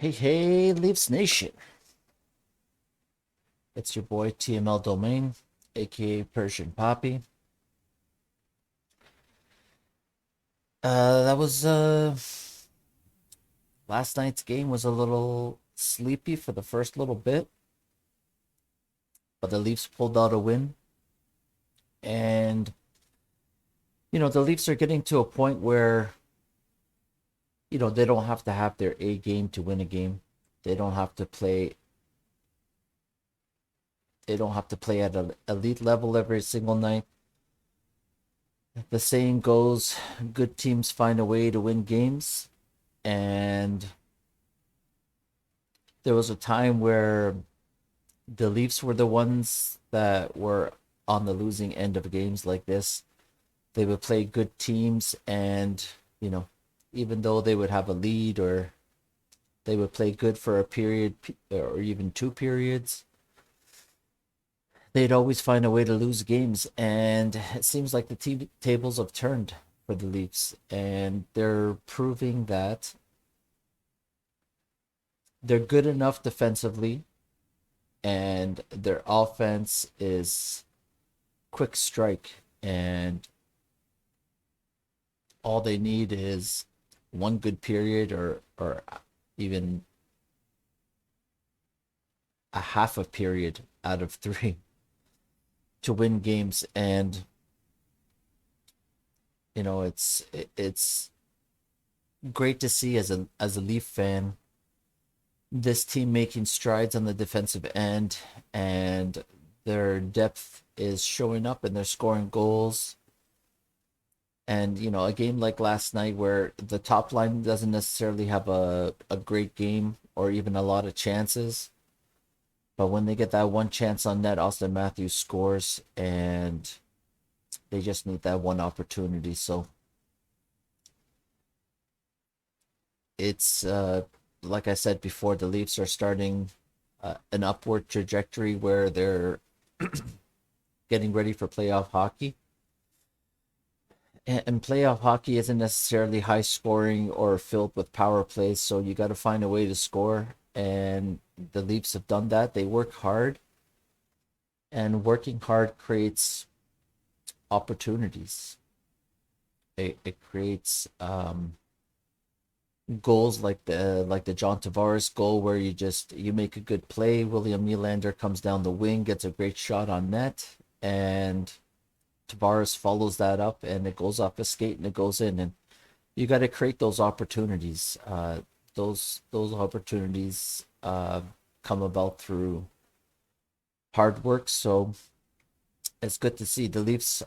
Hey, hey, Leafs Nation. It's your boy TML Domain, aka Persian Poppy. That was last night's game was a little sleepy for the first little bit, but the Leafs pulled out a win. And the Leafs are getting to a point where, they don't have to have their A game to win a game. They don't have to play they don't have to play at an elite level every single night. The saying goes, good teams find a way to win games. And there was a time where the Leafs were the ones that were on the losing end of games like this. They would play good teams, and even though they would have a lead or they would play good for a period or even two periods, they'd always find a way to lose games. And it seems like the tables have turned for the Leafs, and they're proving that they're good enough defensively, and their offense is quick strike, and all they need is one good period or even a half a period out of three to win games. And it's great to see as a Leaf fan this team making strides on the defensive end, and their depth is showing up and they're scoring goals. And a game like last night where the top line doesn't necessarily have a great game or even a lot of chances, but when they get that one chance on net, Austin Matthews scores, and they just need that one opportunity. So it's like I said before, the Leafs are starting an upward trajectory where they're getting ready for playoff hockey. And playoff hockey isn't necessarily high scoring or filled with power plays, so you got to find a way to score. And the Leafs have done that. They work hard, and working hard creates opportunities. It creates goals like the John Tavares goal, where you make a good play. William Nylander comes down the wing, gets a great shot on net, and Tavares follows that up, and it goes off his skate and it goes in. And you got to create those opportunities. Those opportunities come about through hard work. So it's good to see the Leafs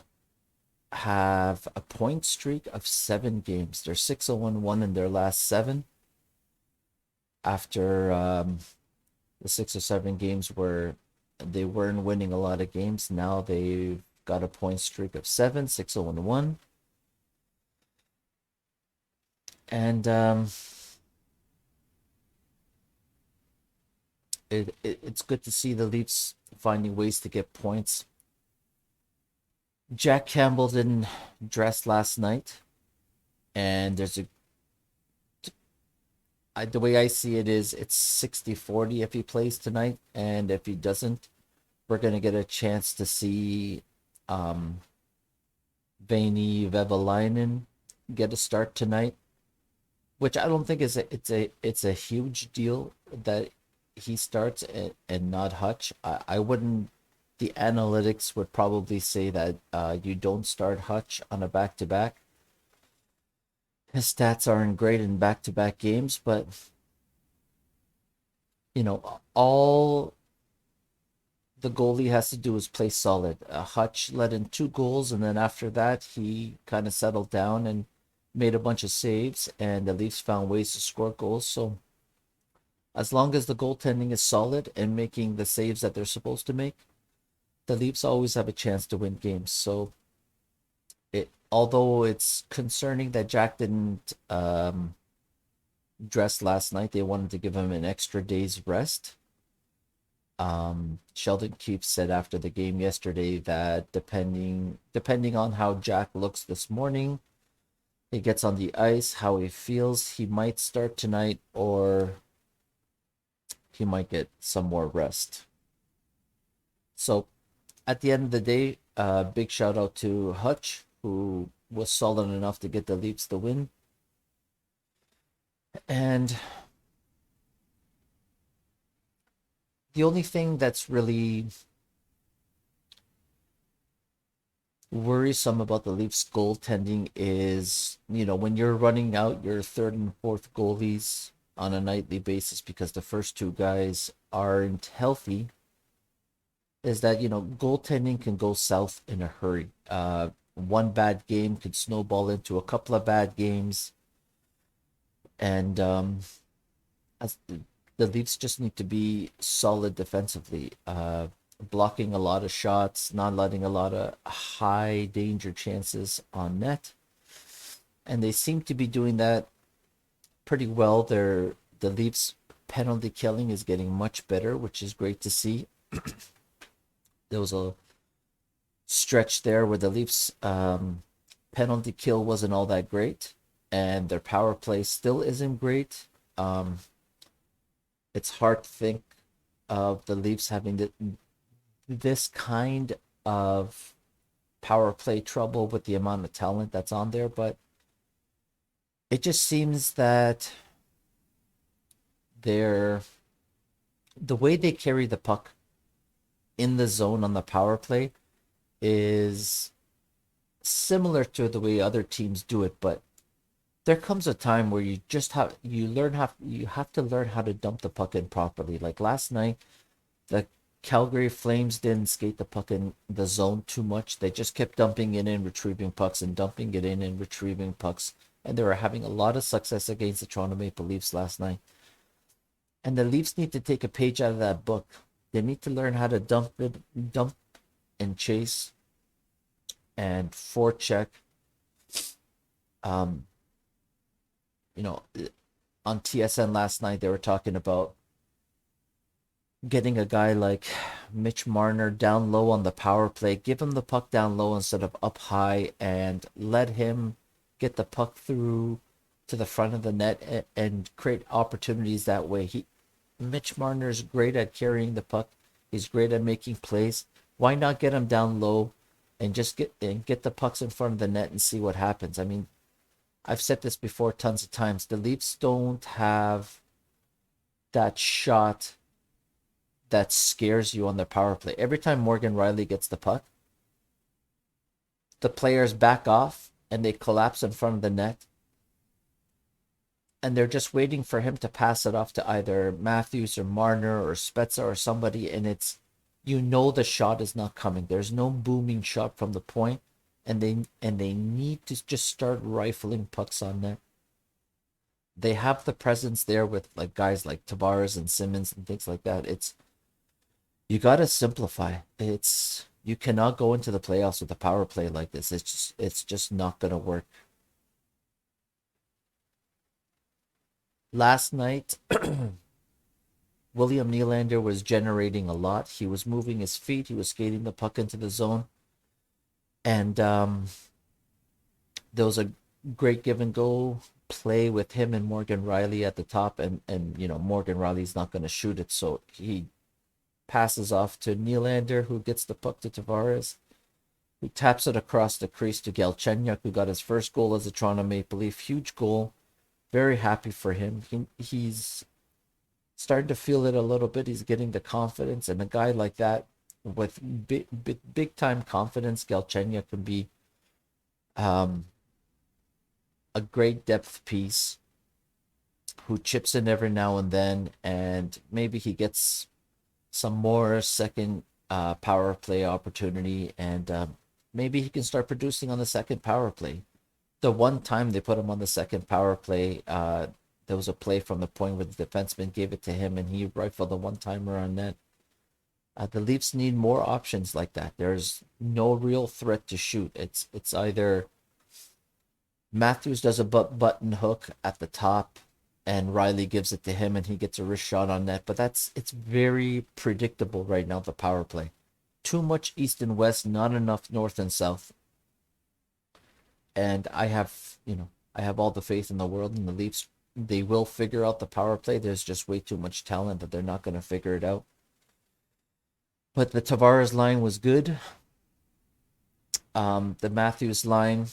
have a point streak of 7 games. They're 6-0-1 in their last seven. After the 6 or 7 games where they weren't winning a lot of games, now they've got a point streak of 7, 6-0-1. And it's good to see the Leafs finding ways to get points. Jack Campbell didn't dress last night, and the way I see it is it's 60-40 if he plays tonight, and if he doesn't, we're gonna get a chance to see Veini Vevalainen get a start tonight, which I don't think is it's a huge deal that he starts and not Hutch. I wouldn't. The analytics would probably say that you don't start Hutch on a back to back. His stats aren't great in back to back games, but all the goalie has to do is play solid. Hutch let in 2 goals, and then after that, he kind of settled down and made a bunch of saves, and the Leafs found ways to score goals. So as long as the goaltending is solid and making the saves that they're supposed to make, the Leafs always have a chance to win games. So although it's concerning that Jack didn't dress last night, they wanted to give him an extra day's rest. Sheldon Keefe said after the game yesterday that depending on how Jack looks this morning, he gets on the ice, how he feels, he might start tonight, or he might get some more rest. So at the end of the day, big shout out to Hutch, who was solid enough to get the Leafs the win. And the only thing that's really worrisome about the Leafs goaltending is, when you're running out your third and fourth goalies on a nightly basis because the first two guys aren't healthy, is that, goaltending can go south in a hurry. One bad game could snowball into a couple of bad games. And as the Leafs just need to be solid defensively, blocking a lot of shots, not letting a lot of high danger chances on net. And they seem to be doing that pretty well. The Leafs penalty killing is getting much better, which is great to see. There was a stretch there where the Leafs penalty kill wasn't all that great, and their power play still isn't great. It's hard to think of the Leafs having this kind of power play trouble with the amount of talent that's on there, but it just seems that the way they carry the puck in the zone on the power play is similar to the way other teams do it, but there comes a time where you have to learn how to dump the puck in properly. Like last night, the Calgary Flames didn't skate the puck in the zone too much. They just kept dumping it in, retrieving pucks, and dumping it in and retrieving pucks. And they were having a lot of success against the Toronto Maple Leafs last night. And the Leafs need to take a page out of that book. They need to learn how to dump and chase and forecheck. On TSN last night, they were talking about getting a guy like Mitch Marner down low on the power play, give him the puck down low instead of up high, and let him get the puck through to the front of the net and create opportunities that way. Mitch Marner is great at carrying the puck. He's great at making plays. Why not get him down low and just get the pucks in front of the net and see what happens? I mean, I've said this before tons of times. The Leafs don't have that shot that scares you on their power play. Every time Morgan Rielly gets the puck, the players back off and they collapse in front of the net. And they're just waiting for him to pass it off to either Matthews or Marner or Spezza or somebody. And the shot is not coming. There's no booming shot from the point. And they need to just start rifling pucks on net. They have the presence there with like guys like Tavares and Simmons and things like that. You got to simplify. You cannot go into the playoffs with a power play like this. It's just not going to work. Last night, William Nylander was generating a lot. He was moving his feet. He was skating the puck into the zone. And there was a great give and go play with him and Morgan Rielly at the top. And Morgan Rielly's not going to shoot it. So he passes off to Nylander, who gets the puck to Tavares, who taps it across the crease to Galchenyuk, who got his first goal as a Toronto Maple Leaf. Huge goal. Very happy for him. He's starting to feel it a little bit. He's getting the confidence. And a guy like that with big time confidence, Galchenyuk can be a great depth piece who chips in every now and then. And maybe he gets some more second power play opportunity. And maybe he can start producing on the second power play. The one time they put him on the second power play, there was a play from the point where the defenseman gave it to him and he rifled a one-timer on net. The Leafs need more options like that. There's no real threat to shoot. It's either Matthews does a button hook at the top and Rielly gives it to him and he gets a wrist shot on net. But it's very predictable right now, the power play. Too much east and west, not enough north and south. And I have all the faith in the world in the Leafs They will figure out the power play. There's just way too much talent that they're not going to figure it out. But the Tavares line was good. The Matthews line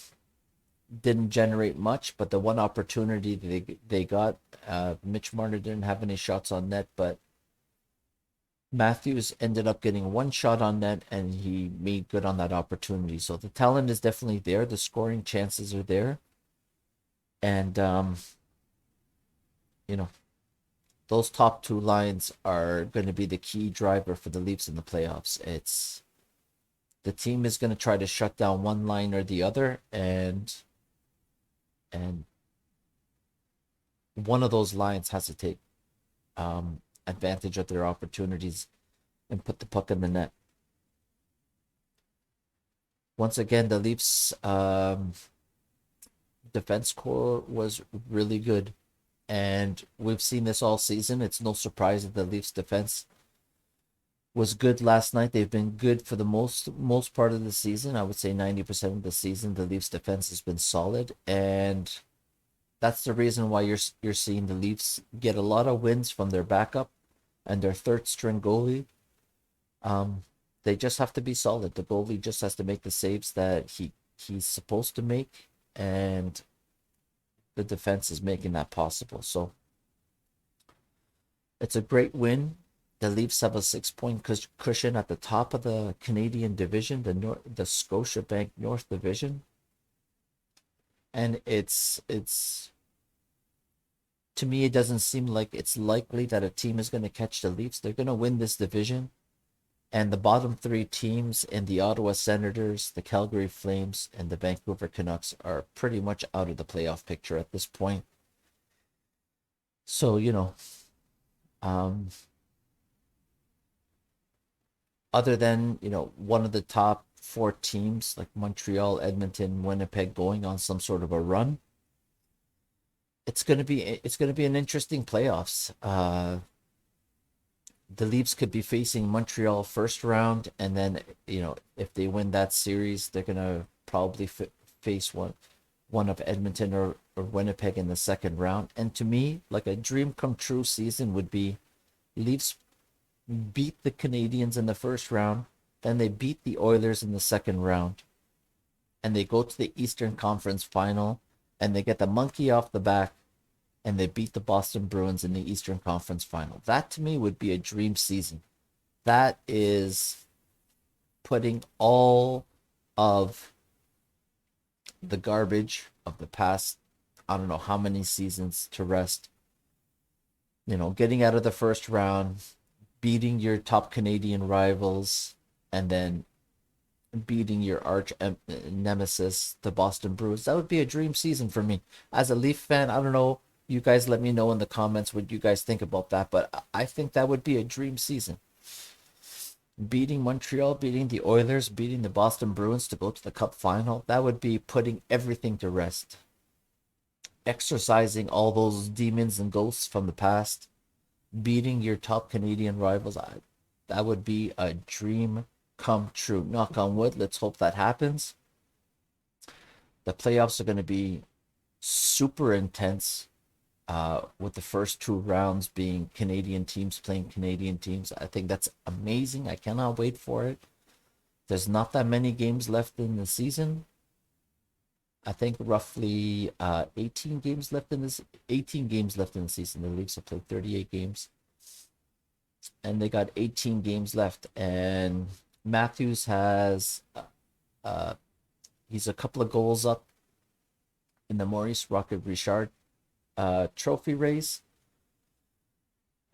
didn't generate much, but the one opportunity they got, Mitch Marner didn't have any shots on net, but Matthews ended up getting one shot on net, and he made good on that opportunity. So the talent is definitely there. The scoring chances are there, and you know those top two lines are going to be the key driver for the Leafs in the playoffs. It's the team is going to try to shut down one line or the other, and one of those lines has to take advantage of their opportunities and put the puck in the net. Once again, the Leafs defense core was really good, and we've seen this all season. It's no surprise that the Leafs defense was good last night. They've been good for the most part of the season. I would say 90% of the season, the Leafs defense has been solid, and that's the reason why you're seeing the Leafs get a lot of wins from their backup and their third string goalie. They just have to be solid. The goalie just has to make the saves that he's supposed to make, and the defense is making that possible. So it's a great win. The Leafs have a 6-point cushion at the top of the Canadian division, the Scotiabank North Division, and it's to me, it doesn't seem like it's likely that a team is going to catch the Leafs. They're going to win this division. And the bottom three teams in the Ottawa Senators, the Calgary Flames, and the Vancouver Canucks are pretty much out of the playoff picture at this point. So, other than, one of the top four teams like Montreal, Edmonton, Winnipeg going on some sort of a run, it's going to be an interesting playoffs. The Leafs could be facing Montreal first round, and then if they win that series, they're gonna probably face one of Edmonton or Winnipeg in the second round. And to me, like a dream come true season would be Leafs beat the Canadiens in the first round, then they beat the Oilers in the second round, and they go to the Eastern Conference Final, and they get the monkey off the back, and they beat the Boston Bruins in the Eastern Conference Final. That to me would be a dream season. That is putting all of the garbage of the past, I don't know how many seasons, to rest. Getting out of the first round, beating your top Canadian rivals, and then beating your arch nemesis, the Boston Bruins. That would be a dream season for me. As a Leaf fan, I don't know. You guys let me know in the comments what you guys think about that, but I think that would be a dream season. Beating Montreal, beating the Oilers, beating the Boston Bruins to go to the Cup final, that would be putting everything to rest. Exercising all those demons and ghosts from the past, beating your top Canadian rivals, that would be a dream come true. Knock on wood, let's hope that happens. The playoffs are going to be super intense, with the first two rounds being Canadian teams playing Canadian teams. I think that's amazing. I cannot wait for it. There's not that many games left in the season. I think roughly 18 games left in the season. The Leafs have played 38 games, and they got 18 games left. And Matthews has he's a couple of goals up in the Maurice Rocket Richard trophy race.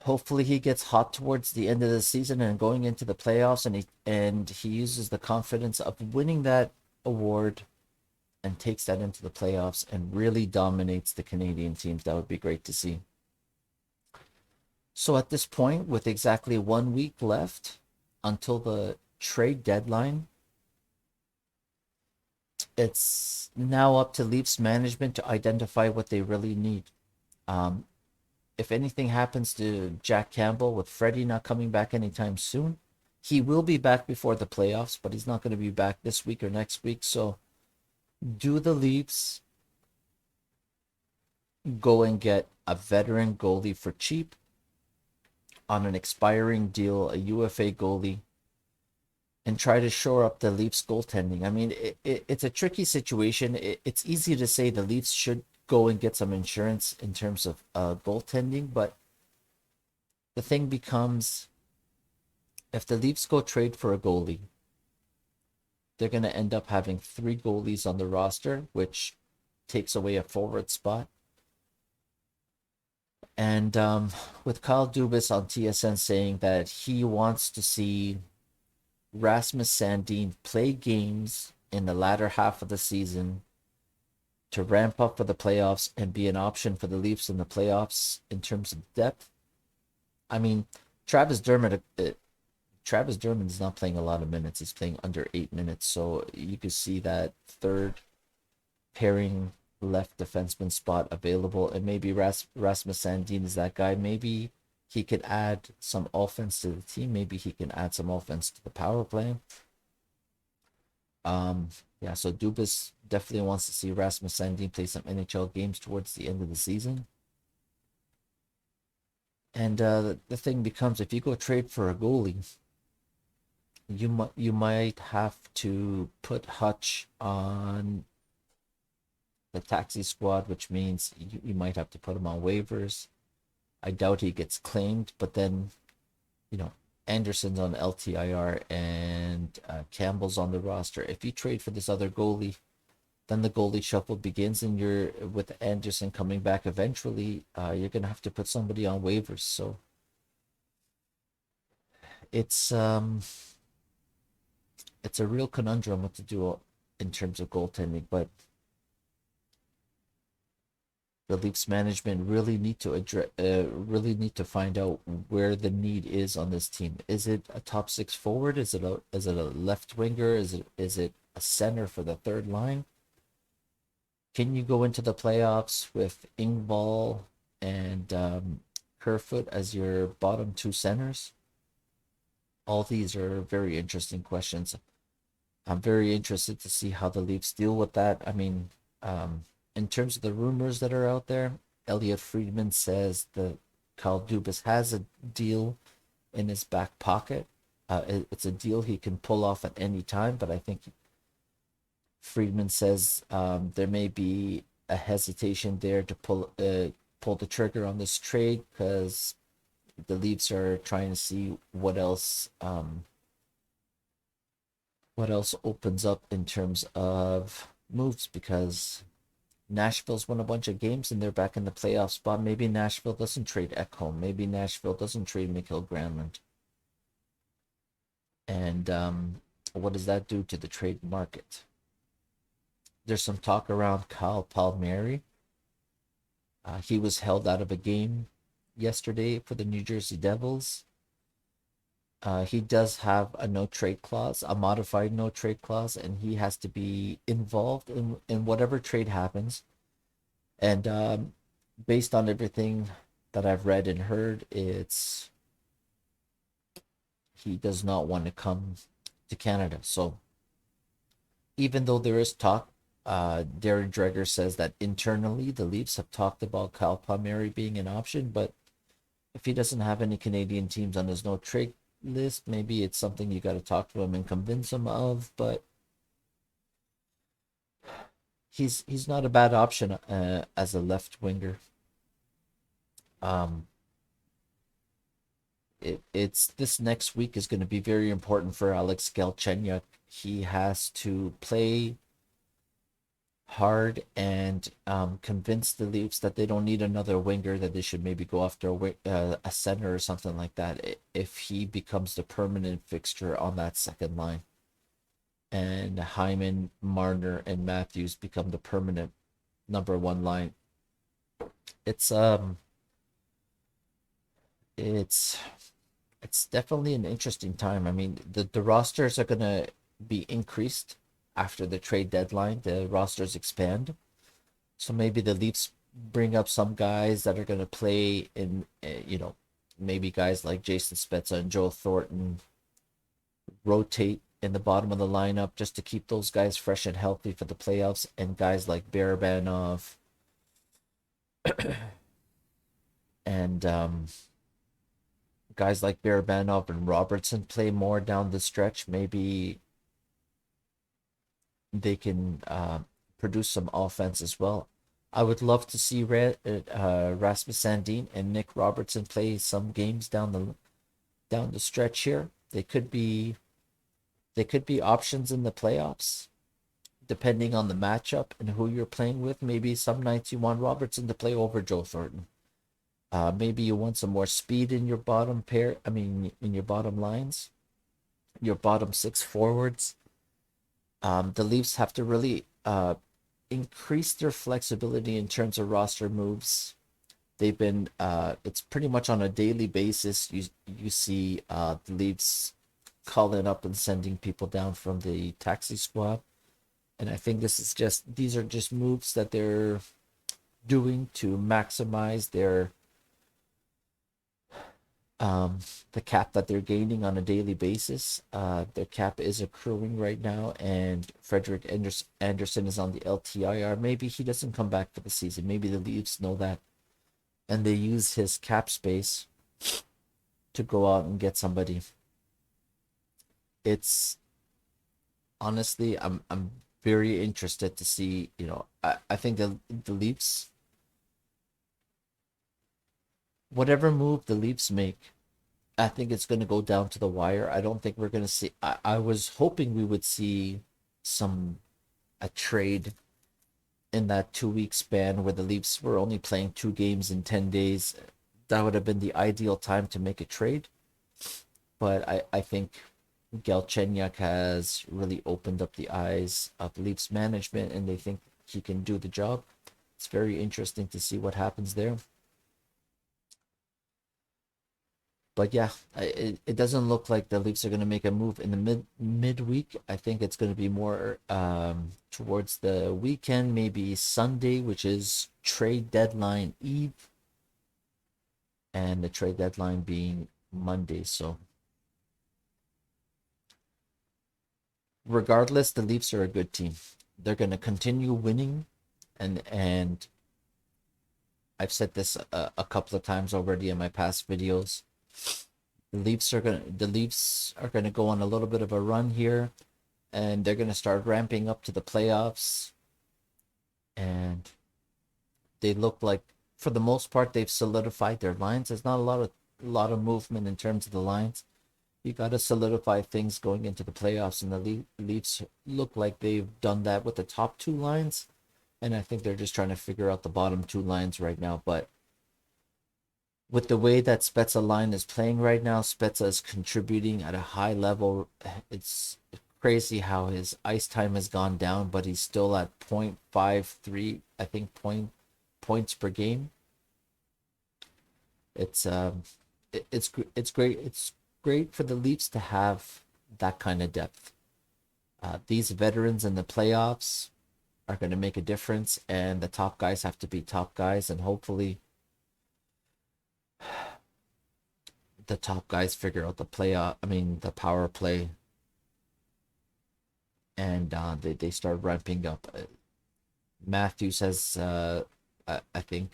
Hopefully he gets hot towards the end of the season and going into the playoffs, and he uses the confidence of winning that award and takes that into the playoffs and really dominates the Canadian teams. That would be great to see. So at this point, with exactly 1 week left until the trade deadline, it's now up to Leafs management to identify what they really need. If anything happens to Jack Campbell, with Freddie not coming back anytime soon, he will be back before the playoffs, but he's not going to be back this week or next week. So do the Leafs go and get a veteran goalie for cheap on an expiring deal, a UFA goalie, and try to shore up the Leafs goaltending. I mean, it's a tricky situation. It's easy to say the Leafs should go and get some insurance in terms of goaltending, but the thing becomes if the Leafs go trade for a goalie, they're going to end up having three goalies on the roster, which takes away a forward spot. And with Kyle Dubas on TSN saying that he wants to see Rasmus Sandin play games in the latter half of the season to ramp up for the playoffs and be an option for the Leafs in the playoffs in terms of depth. I mean, Travis Dermott, Travis Dermond's not playing a lot of minutes. He's playing under 8 minutes, so you could see that third pairing left defenseman spot available, and maybe Rasmus Sandin is that guy. Maybe he could add some offense to the team. Maybe he can add some offense to the power play. Yeah, so Dubas definitely wants to see Rasmus Sandin play some NHL games towards the end of the season. And the thing becomes, if you go trade for a goalie, you might have to put Hutch on the taxi squad, which means you might have to put him on waivers. I doubt he gets claimed, but then, you know, Anderson's on LTIR and Campbell's on the roster. If you trade for this other goalie, then the goalie shuffle begins, and you're with Anderson coming back eventually. You're gonna have to put somebody on waivers. So it's it's a real conundrum what to do in terms of goaltending, but the Leafs management really need to find out where the need is on this team. Is it a top six forward? Is it a left winger? Is it a center for the third line? Can you go into the playoffs with Ingval and Kerfoot as your bottom two centers? All these are very interesting questions. I'm very interested to see how the Leafs deal with that. I mean, in terms of the rumors that are out there, Elliot Friedman says that Kyle Dubas has a deal in his back pocket. It's a deal he can pull off at any time, but I think Friedman says there may be a hesitation there to pull the trigger on this trade because the Leafs are trying to see what else opens up in terms of moves, because Nashville's won a bunch of games and they're back in the playoff spot. Maybe Nashville doesn't trade Ekholm. Maybe Nashville doesn't trade Mikhail Granlund. And what does that do to the trade market? There's some talk around Kyle Palmieri. He was held out of a game yesterday for the New Jersey Devils. He does have a no trade clause, a modified no trade clause, and he has to be involved in whatever trade happens. And based on everything that I've read and heard, he does not want to come to Canada. So even though there is talk, Darren Dreger says that internally the Leafs have talked about Kyle Palmieri being an option, but if he doesn't have any Canadian teams on his no trade list, maybe it's something you got to talk to him and convince him of. But he's not a bad option as a left winger. It's this next week is going to be very important for Alex Galchenyuk. He has to play hard and convince the Leafs that they don't need another winger, that they should maybe go after a center or something like that if he becomes the permanent fixture on that second line. And Hyman, Marner, and Matthews become the permanent number one line. It's definitely an interesting time. I mean, the rosters are gonna be increased after the trade deadline. The rosters expand, so maybe the Leafs bring up some guys that are gonna play in, maybe guys like Jason Spezza and Joe Thornton rotate in the bottom of the lineup just to keep those guys fresh and healthy for the playoffs, and guys like Barabanov, and guys like Barabanov and Robertson play more down the stretch, maybe they can produce some offense as well. I would love to see Rasmus Sandin and Nick Robertson play some games down the stretch here. They could be options in the playoffs, depending on the matchup and who you're playing with. Maybe some nights you want Robertson to play over Joe Thornton. Maybe you want some more speed in your bottom pair. I mean, in your bottom lines, your bottom six forwards. The Leafs have to really increase their flexibility in terms of roster moves. They've been it's pretty much on a daily basis. You see the Leafs calling up and sending people down from the taxi squad. And I think these are just moves that they're doing to maximize um, the cap that they're gaining on a daily basis. Their cap is accruing right now, and Frederick Anderson is on the LTIR. Maybe he doesn't come back for the season. Maybe the Leafs know that, and they use his cap space to go out and get somebody. It's honestly, I'm very interested to see. I think the Leafs, whatever move the Leafs make, I think it's going to go down to the wire. I don't think we're going to see. I was hoping we would see some a trade in that 2 week span where the Leafs were only playing 2 games in 10 days. That would have been the ideal time to make a trade. But I think Galchenyuk has really opened up the eyes of Leafs management, and they think he can do the job. It's very interesting to see what happens there. But yeah, it doesn't look like the Leafs are going to make a move in the midweek. I think it's going to be more towards the weekend, maybe Sunday, which is trade deadline eve, and the trade deadline being Monday. So regardless, the Leafs are a good team. They're going to continue winning, and I've said this a couple of times already in my past videos. The Leafs are gonna go on a little bit of a run here, and they're gonna start ramping up to the playoffs. And they look like, for the most part, they've solidified their lines. There's not a lot of movement in terms of the lines. You got to solidify things going into the playoffs, and the Leafs look like they've done that with the top two lines. And I think they're just trying to figure out the bottom two lines right now. But with the way that Spezza line is playing right now, Spezza is contributing at a high level. It's crazy how his ice time has gone down, but he's still at 0.53, I think, points per game. It's it's great. It's great for the Leafs to have that kind of depth. These veterans in the playoffs are going to make a difference, and the top guys have to be top guys, and hopefully the top guys figure out the power play, and they start ramping up. Matthews has, I think,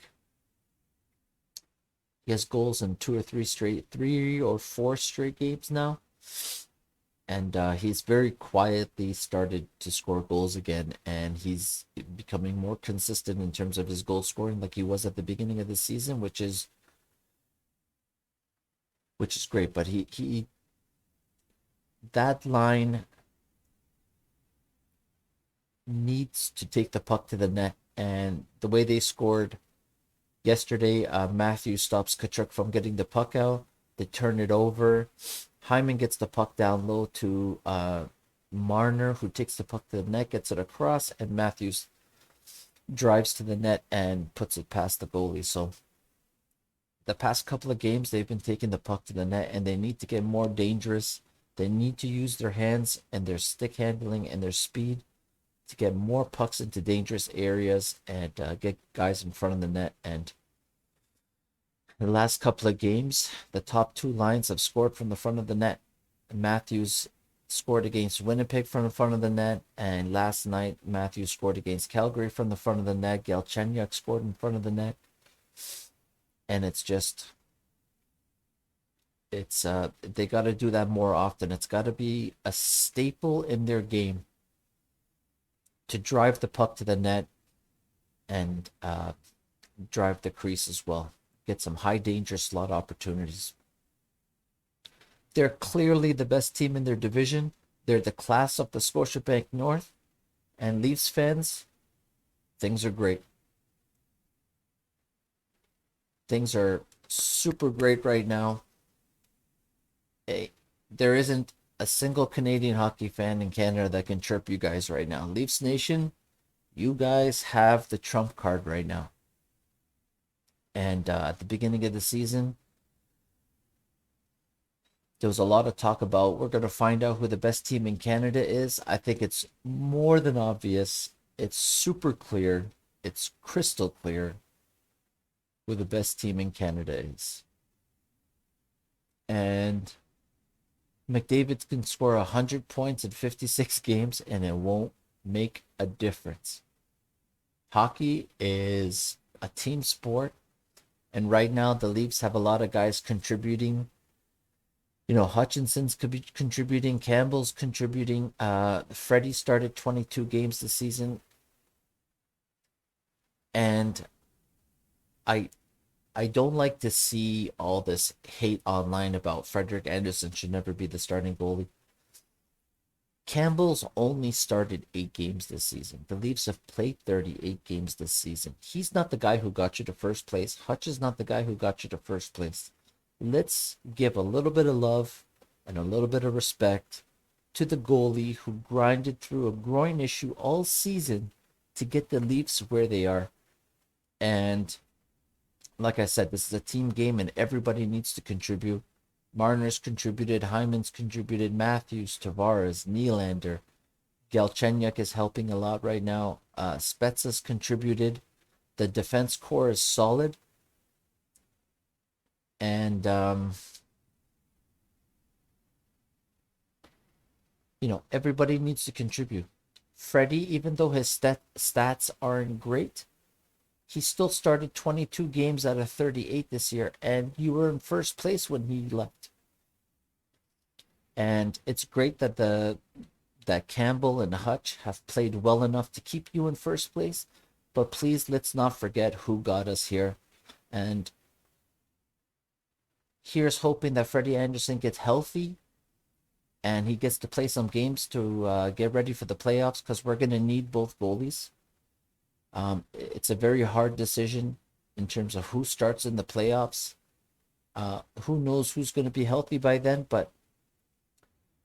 he has goals in 3 or 4 straight games now, and he's very quietly started to score goals again, and he's becoming more consistent in terms of his goal scoring, like he was at the beginning of the season, which is great. But he that line needs to take the puck to the net, and the way they scored yesterday, Matthews stops Kachuk from getting the puck out. They turn it over. Hyman gets the puck down low to Marner, who takes the puck to the net, gets it across, and Matthews drives to the net and puts it past the goalie. So the past couple of games, they've been taking the puck to the net, and they need to get more dangerous. They need to use their hands and their stick handling and their speed to get more pucks into dangerous areas and get guys in front of the net. And the last couple of games, the top two lines have scored from the front of the net. Matthews scored against Winnipeg from the front of the net, and last night Matthews scored against Calgary from the front of the net. Galchenyuk scored in front of the net. And it's just, they got to do that more often. It's got to be a staple in their game to drive the puck to the net and drive the crease as well. Get some high danger slot opportunities. They're clearly the best team in their division. They're the class of the Scotiabank North. And Leafs fans, things are great. Things are super great right now. There isn't a single Canadian hockey fan in Canada that can chirp you guys right now. Leafs Nation, you guys have the trump card right now. And at the beginning of the season, there was a lot of talk about we're going to find out who the best team in Canada is. I think it's more than obvious. It's super clear. It's crystal clear who the best team in Canada is. And McDavid can score 100 points in 56 games and it won't make a difference. Hockey is a team sport. And right now, the Leafs have a lot of guys contributing. You know, Hutchinson's could be contributing, Campbell's contributing. Freddie started 22 games this season. And I don't like to see all this hate online about Frederik Andersen should never be the starting goalie. Campbell's only started 8 games this season. The Leafs have played 38 games this season. He's not the guy who got you to first place. Hutch is not the guy who got you to first place. Let's give a little bit of love and a little bit of respect to the goalie who grinded through a groin issue all season to get the Leafs where they are. And like I said, this is a team game and everybody needs to contribute. Marner's contributed, Hyman's contributed, Matthews, Tavares, Nylander, Galchenyuk is helping a lot right now. Spezza's contributed. The defense core is solid. And, you know, everybody needs to contribute. Freddie, even though his stats aren't great, he still started 22 games out of 38 this year, and you were in first place when he left. And it's great that that Campbell and Hutch have played well enough to keep you in first place. But please, let's not forget who got us here. And here's hoping that Freddie Andersen gets healthy and he gets to play some games to get ready for the playoffs, because we're going to need both goalies. It's a very hard decision in terms of who starts in the playoffs. Who knows who's going to be healthy by then, but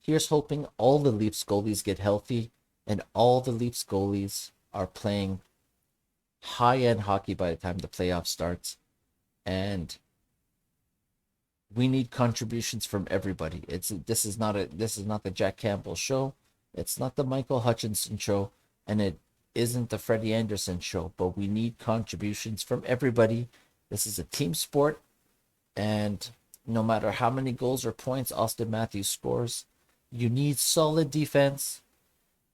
here's hoping all the Leafs goalies get healthy and all the Leafs goalies are playing high-end hockey by the time the playoff starts. And we need contributions from everybody. This is not the Jack Campbell show. It's not the Michael Hutchinson show, and it isn't the Freddie Andersen show, but we need contributions from everybody. This is a team sport, and no matter how many goals or points Austin Matthews scores, you need solid defense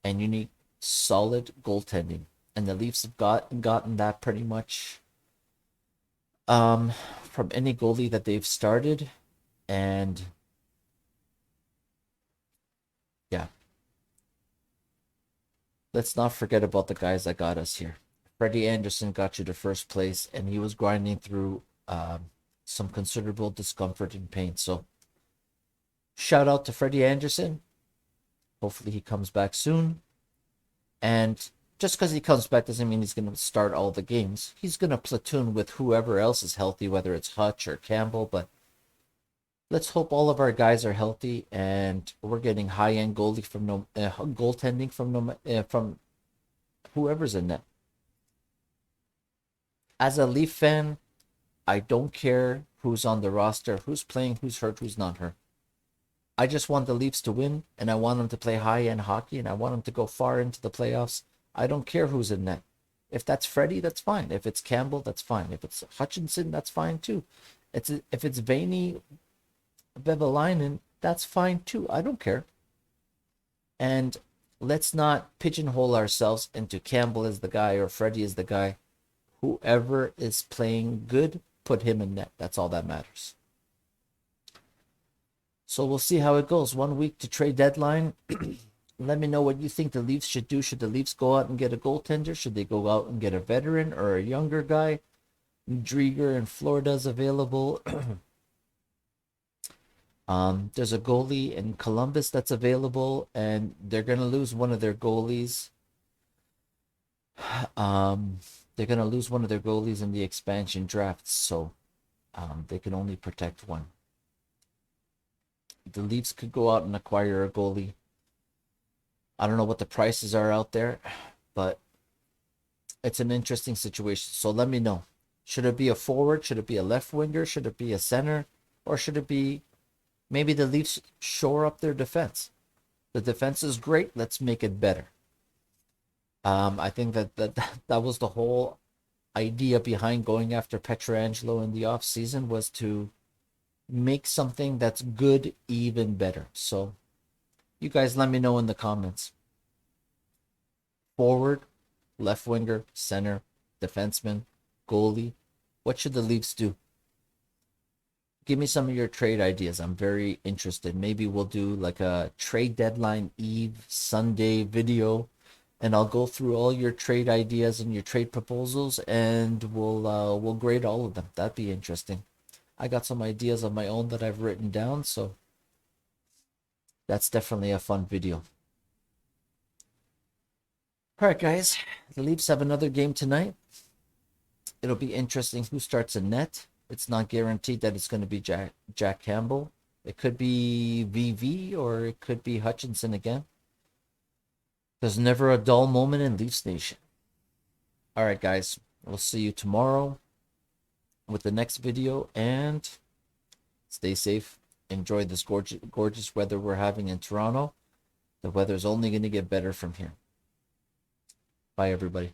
and you need solid goaltending. And the Leafs have gotten that pretty much from any goalie that they've started. And yeah, let's not forget about the guys that got us here. Freddie Andersen got you to first place, and he was grinding through some considerable discomfort and pain. So shout out to Freddie Andersen. Hopefully he comes back soon. And just because he comes back doesn't mean he's going to start all the games. He's going to platoon with whoever else is healthy, whether it's Hutch or Campbell. But let's hope all of our guys are healthy and we're getting high-end goaltending from whoever's in net. As a Leaf fan, I don't care who's on the roster, who's playing, who's hurt, who's not hurt. I just want the Leafs to win, and I want them to play high-end hockey, and I want them to go far into the playoffs. I don't care who's in net. If that's Freddie, that's fine. If it's Campbell, that's fine. If it's Hutchinson, that's fine too. If it's Veini, Vevalainen, that's fine too. I don't care. And let's not pigeonhole ourselves into Campbell is the guy or Freddie is the guy. Whoever is playing good, put him in net. That's all that matters. So we'll see how it goes. 1 week to trade deadline. Let me know what you think the Leafs should do. Should the Leafs go out and get a goaltender? Should they go out and get a veteran or a younger guy? Drieger in Florida is available. There's a goalie in Columbus that's available, and they're going to lose one of their goalies. They're going to lose one of their goalies in the expansion drafts, so they can only protect one. The Leafs could go out and acquire a goalie. I don't know what the prices are out there, but it's an interesting situation. So let me know. Should it be a forward? Should it be a left winger? Should it be a center? Or should it be maybe the Leafs shore up their defense? The defense is great. Let's make it better. I think that was the whole idea behind going after Pietrangelo in the offseason, was to make something that's good even better. So you guys let me know in the comments. Forward, left winger, center, defenseman, goalie. What should the Leafs do? Give me some of your trade ideas. I'm very interested. Maybe we'll do like a trade deadline eve Sunday video, and I'll go through all your trade ideas and your trade proposals, and we'll grade all of them. That'd be interesting. I got some ideas of my own that I've written down, so that's definitely a fun video. All right, guys. The Leafs have another game tonight. It'll be interesting who starts in net. It's not guaranteed that it's going to be Jack Campbell. It could be VV, or it could be Hutchinson again. There's never a dull moment in Leafs Nation. All right, guys. We'll see you tomorrow with the next video, and stay safe. Enjoy this gorgeous weather we're having in Toronto. The weather's only going to get better from here. Bye, everybody.